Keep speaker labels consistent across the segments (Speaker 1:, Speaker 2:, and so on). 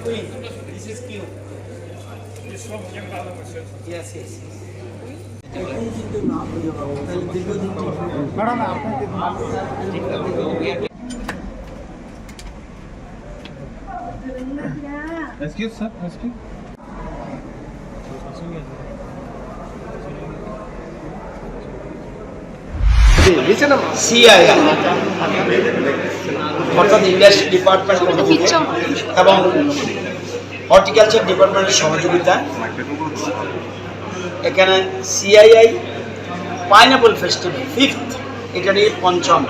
Speaker 1: Queen. This is Q. Yes, yes. এখন কিন্তু না হয়ে যাবে তাহলে দীর্ঘদিন ম্যাডাম আপনাকে
Speaker 2: Excuse sir, excuse.
Speaker 1: সিআই অর্থাৎ ইন্ডাস্ট্রি ডিপার্টমেন্ট এবং হর্টিকালচার ডিপার্টমেন্টের সহযোগিতায় এখানে সিআইআই পাইনাপল ফেস্টিভ্যাল ফিফথ, এটা নিয়ে পঞ্চম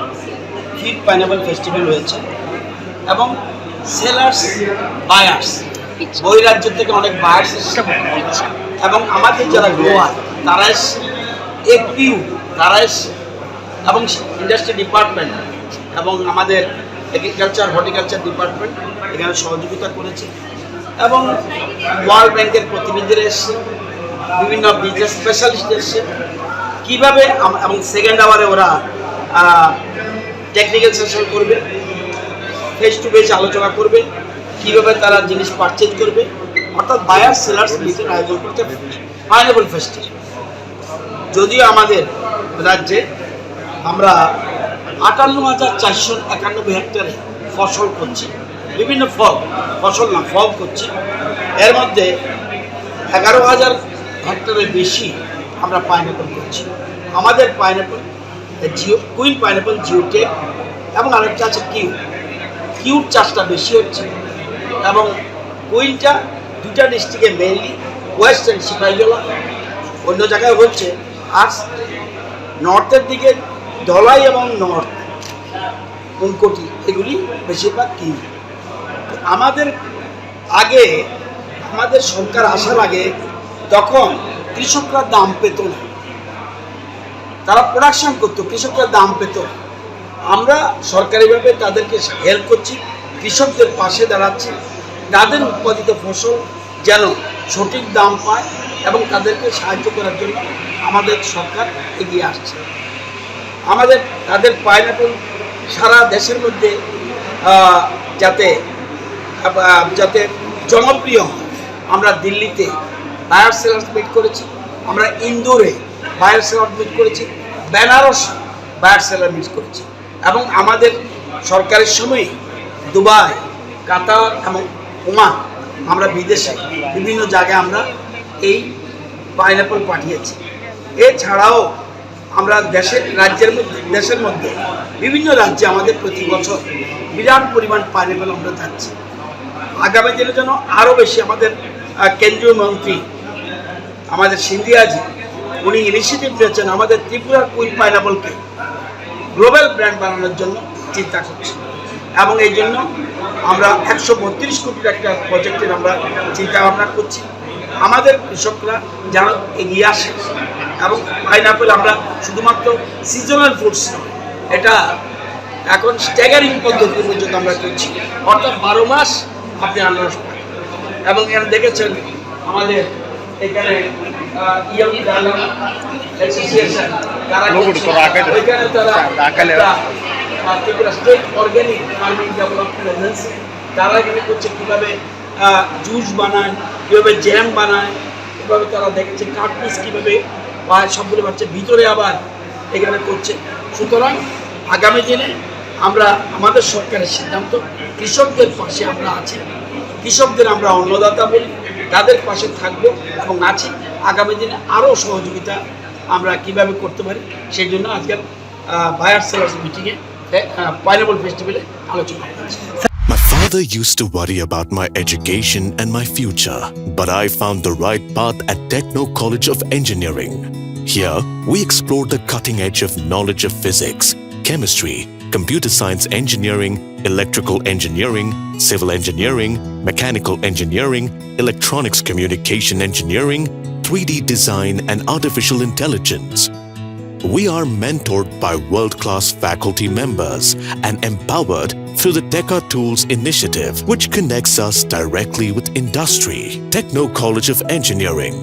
Speaker 1: ফিফথ পাইনাপল ফেস্টিভ্যাল হয়েছে এবং সেলার্স বায়ার্স বহিরাজ্য থেকে অনেক বায়ার্স এসেছে এবং আমাদের যারা গ্রোয়ার তারা একিউ তারা এবং ইন্ডাস্ট্রি ডিপার্টমেন্ট এবং আমাদের এগ্রিকালচার হর্টিকালচার ডিপার্টমেন্ট এখানে সহযোগিতা করেছে এবং ওয়ার্ল্ড ব্যাংকের প্রতিনিধিরা এসছে, বিভিন্ন বিজনেস স্পেশালিস্ট এসছে কীভাবে এবং সেকেন্ড আওয়ারে ওরা টেকনিক্যাল সেশন করবে, ফেস টু ফেস আলোচনা করবে, কীভাবে তারা জিনিস পারচেজ করবে, অর্থাৎ বায়ার সেলার্স মিটিং আয়োজন করতে পাইনাপল ফেস্টিভ্যাল। যদিও আমাদের রাজ্যে আমরা 58,491 হেক্টরে ফসল করছি, বিভিন্ন ফসল করছি, এর মধ্যে 11,000 হেক্টরের বেশি আমরা পাইনাপল করছি। আমাদের পাইনাপল কুইন পাইনাপল জিওটেক এবং আরেকটা আছে কিউট চাষটা বেশি হচ্ছে এবং কুইনটা দুটা ডিস্ট্রিক্টে মেইনলি ওয়েস্ট অ্যান্ড সিপাহীজলা, অন্য জায়গায় হচ্ছে, আর নর্থের দিকে ধলাই এবং নর্থ উনকোটি এগুলি বেশিরভাগ কিউ। আমাদের সরকার আসার আগে তখন কৃষকরা দাম পেত না, তারা প্রোডাকশন করতো, কৃষকরা দাম পেত। আমরা সরকারিভাবে তাদেরকে হেল্প করছি, কৃষকদের পাশে দাঁড়াচ্ছি, তাদের উৎপাদিত ফসল যেন সঠিক দাম পায় এবং তাদেরকে সাহায্য করার জন্য আমাদের সরকার এগিয়ে আসছে। তাদের পাইনাপল সারা দেশের মধ্যে যাতে জনপ্রিয় হয়, আমরা দিল্লিতে বায়ার সেলার্স মিট করেছি, আমরা ইন্দোরে বায়ার সেলার মিট করেছি, বেনারস বায়ার সেলার মিট করেছি এবং আমাদের সরকারের সময় দুবাই, কাতার এবং ওমান, আমরা বিদেশে বিভিন্ন জায়গায় আমরা এই পাইনাপল পাঠিয়েছি। এছাড়াও আমরা দেশের মধ্যে বিভিন্ন রাজ্যে আমাদের প্রতি বছর বিরাট পরিমাণ পাইনাপল আমরা যাচ্ছি। আগামী দিনের জন্য আরও বেশি আমাদের কেন্দ্রীয় মন্ত্রী আমাদের সিন্ধিয়াজি উনি ইনিশিয়েটিভ নিয়েছেন আমাদের ত্রিপুরার কুইন পাইনাপলকে গ্লোবাল ব্র্যান্ড বানানোর জন্য চিন্তা করছি এবং এই জন্য আমরা 132 কোটির একটা প্রজেক্টের আমরা চিন্তা ভাবনা করছি। আমাদের কৃষকরা যেন এগিয়ে আসে এবং পাইনাপল আমরা শুধুমাত্র সিজনাল ফ্রুটস নয়, এটা এখন স্ট্যাগারিং পদ্ধতি পর্যন্ত আমরা করছি, অর্থাৎ 12 মাস আপনি আনারস পান। এবং এখানে দেখেছেন আমাদের এখানে association Tripura state organic farming development agency, তারা এখানে করছে কীভাবে জুস বানায়, কীভাবে জ্যাম বানায়, কীভাবে তারা দেখছে কাটপিস কীভাবে পায়, সবগুলো পাচ্ছে ভিতরে আবার এখানে করছে। সুতরাং আগামী দিনে আমরা আমাদের সরকারের সিদ্ধান্ত, কৃষকদের পাশে আমরা আছি, কৃষকদের আমরা অন্নদাতা বলি, তাদের পাশে থাকবো এবং আছি। আগামী দিনে আরও সহযোগিতা আমরা কীভাবে করতে পারি সেই জন্য আজকের বায়ার সেলার্স মিটিংয়ে পাইনাপল ফেস্টিভ্যালে আলোচনা করছি।
Speaker 3: My father used to worry about my education and my future, but I found the right path at Techno College of Engineering. Here, we explore the cutting edge of knowledge of physics, chemistry, computer science engineering, electrical engineering, civil engineering, mechanical engineering, electronics communication engineering, 3D design and artificial intelligence. We are mentored by world-class faculty members and empowered through the Teka Tools initiative, which connects us directly with industry. Techno College of Engineering.